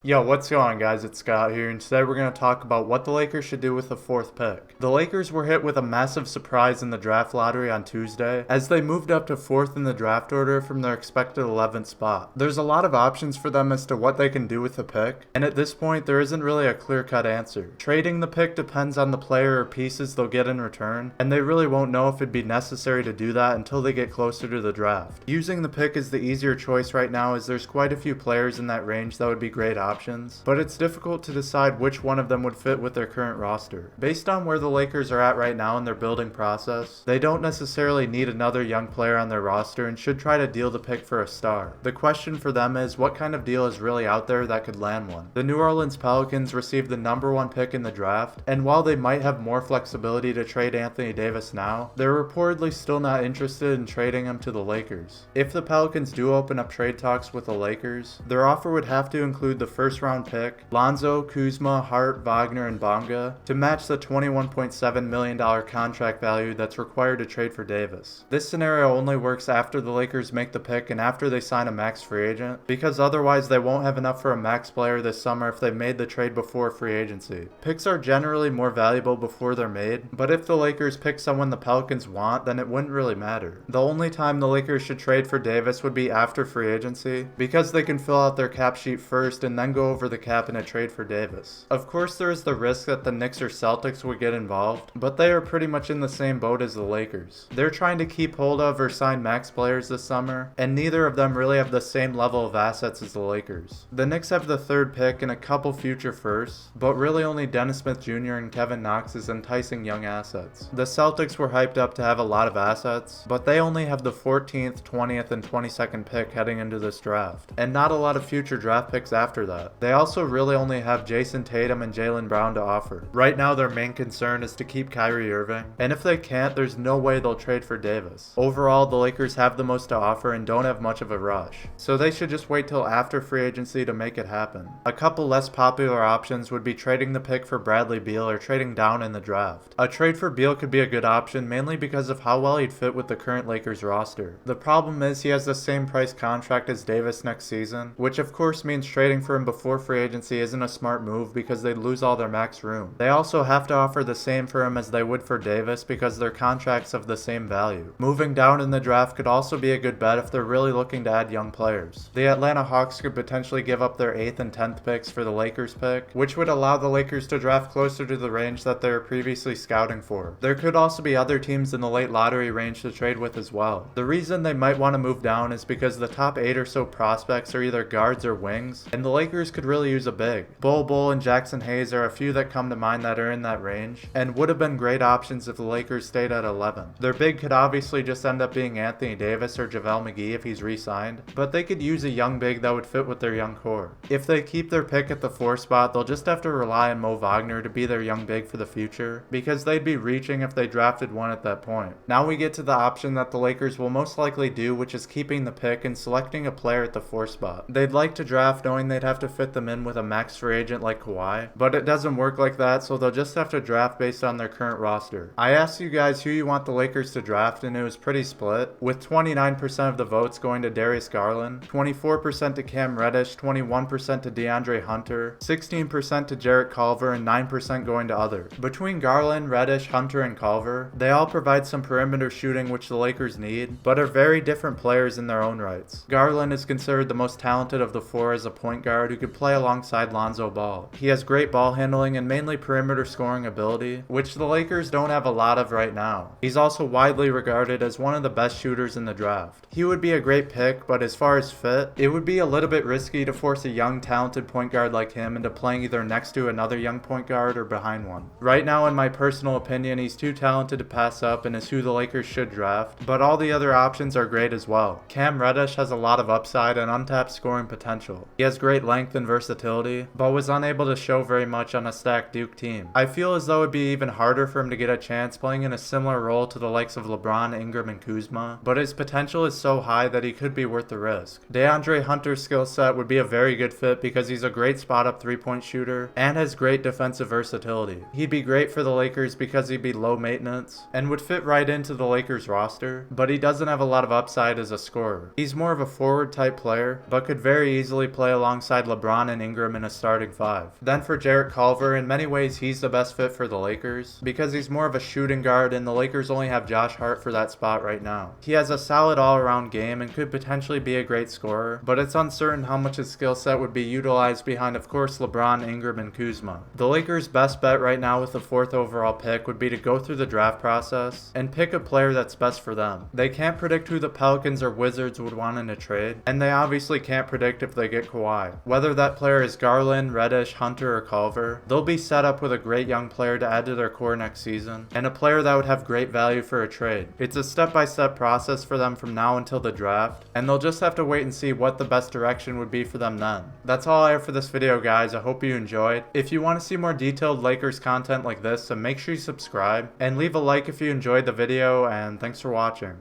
Yo, what's going on, guys? It's Scott here, and today we're going to talk about what the Lakers should do with the fourth pick. The Lakers were hit with a massive surprise in the draft lottery on Tuesday, as they moved up to fourth in the draft order from their expected 11th spot. There's a lot of options for them as to what they can do with the pick, and at this point there isn't really a clear-cut answer. Trading the pick depends on the player or pieces they'll get in return, and they really won't know if it'd be necessary to do that until they get closer to the draft. Using the pick is the easier choice right now, as there's quite a few players in that range that would be great options, but it's difficult to decide which one of them would fit with their current roster. Based on where the Lakers are at right now in their building process, they don't necessarily need another young player on their roster and should try to deal the pick for a star. The question for them is, what kind of deal is really out there that could land one? The New Orleans Pelicans received the #1 pick in the draft, and while they might have more flexibility to trade Anthony Davis now, they're reportedly still not interested in trading him to the Lakers. If the Pelicans do open up trade talks with the Lakers, their offer would have to include the first-round pick, Lonzo, Kuzma, Hart, Wagner, and Bonga to match the $21.7 million contract value that's required to trade for Davis. This scenario only works after the Lakers make the pick and after they sign a max free agent, because otherwise they won't have enough for a max player this summer if they made the trade before free agency. Picks are generally more valuable before they're made, but if the Lakers pick someone the Pelicans want, then it wouldn't really matter. The only time the Lakers should trade for Davis would be after free agency, because they can fill out their cap sheet first and then go over the cap in a trade for Davis. Of course, there is the risk that the Knicks or Celtics would get involved, but they are pretty much in the same boat as the Lakers. They're trying to keep hold of or sign max players this summer, and neither of them really have the same level of assets as the Lakers. The Knicks have the third pick and a couple future firsts, but really only Dennis Smith Jr. and Kevin Knox as enticing young assets. The Celtics were hyped up to have a lot of assets, but they only have the 14th, 20th, and 22nd pick heading into this draft, and not a lot of future draft picks after that. They also really only have Jason Tatum and Jaylen Brown to offer. Right now their main concern is to keep Kyrie Irving, and if they can't, there's no way they'll trade for Davis. Overall, the Lakers have the most to offer and don't have much of a rush, so they should just wait till after free agency to make it happen. A couple less popular options would be trading the pick for Bradley Beal or trading down in the draft. A trade for Beal could be a good option mainly because of how well he'd fit with the current Lakers roster. The problem is he has the same price contract as Davis next season, which of course means trading for him before free agency isn't a smart move because they'd lose all their max room. They also have to offer the same for him as they would for Davis because their contracts have the same value. Moving down in the draft could also be a good bet if they're really looking to add young players. The Atlanta Hawks could potentially give up their 8th and 10th picks for the Lakers pick, which would allow the Lakers to draft closer to the range that they were previously scouting for. There could also be other teams in the late lottery range to trade with as well. The reason they might want to move down is because the top 8 or so prospects are either guards or wings, and the Lakers could really use a big. Bol and Jackson Hayes are a few that come to mind that are in that range, and would have been great options if the Lakers stayed at 11. Their big could obviously just end up being Anthony Davis or JaVale McGee if he's re-signed, but they could use a young big that would fit with their young core. If they keep their pick at the 4 spot, they'll just have to rely on Mo Wagner to be their young big for the future, because they'd be reaching if they drafted one at that point. Now we get to the option that the Lakers will most likely do, which is keeping the pick and selecting a player at the 4 spot. They'd like to draft knowing they'd have to fit them in with a max free agent like Kawhi, but it doesn't work like that, so they'll just have to draft based on their current roster. I asked you guys who you want the Lakers to draft, and it was pretty split, with 29% of the votes going to Darius Garland, 24% to Cam Reddish, 21% to DeAndre Hunter, 16% to Jarrett Culver, and 9% going to other. Between Garland, Reddish, Hunter, and Culver, they all provide some perimeter shooting which the Lakers need, but are very different players in their own rights. Garland is considered the most talented of the 4 as a point guard who could play alongside Lonzo Ball. He has great ball handling and mainly perimeter scoring ability, which the Lakers don't have a lot of right now. He's also widely regarded as one of the best shooters in the draft. He would be a great pick, but as far as fit, it would be a little bit risky to force a young talented point guard like him into playing either next to another young point guard or behind one. Right now, in my personal opinion, he's too talented to pass up and is who the Lakers should draft, but all the other options are great as well. Cam Reddish has a lot of upside and untapped scoring potential. He has great length and versatility, but was unable to show very much on a stacked Duke team. I feel as though it'd be even harder for him to get a chance playing in a similar role to the likes of LeBron, Ingram, and Kuzma, but his potential is so high that he could be worth the risk. DeAndre Hunter's skill set would be a very good fit because he's a great spot-up three-point shooter and has great defensive versatility. He'd be great for the Lakers because he'd be low maintenance and would fit right into the Lakers roster, but he doesn't have a lot of upside as a scorer. He's more of a forward type player, but could very easily play alongside LeBron and Ingram in a starting five. Then for Jarrett Culver, in many ways he's the best fit for the Lakers because he's more of a shooting guard and the Lakers only have Josh Hart for that spot right now. He has a solid all-around game and could potentially be a great scorer, but it's uncertain how much his skill set would be utilized behind, of course, LeBron, Ingram, and Kuzma. The Lakers' best bet right now with the 4th overall pick would be to go through the draft process and pick a player that's best for them. They can't predict who the Pelicans or Wizards would want in a trade, and they obviously can't predict if they get Kawhi. Whether that player is Garland, Reddish, Hunter, or Culver, they'll be set up with a great young player to add to their core next season, and a player that would have great value for a trade. It's a step-by-step process for them from now until the draft, and they'll just have to wait and see what the best direction would be for them then. That's all I have for this video, guys. I hope you enjoyed. If you want to see more detailed Lakers content like this, then make sure you subscribe, and leave a like if you enjoyed the video, and thanks for watching.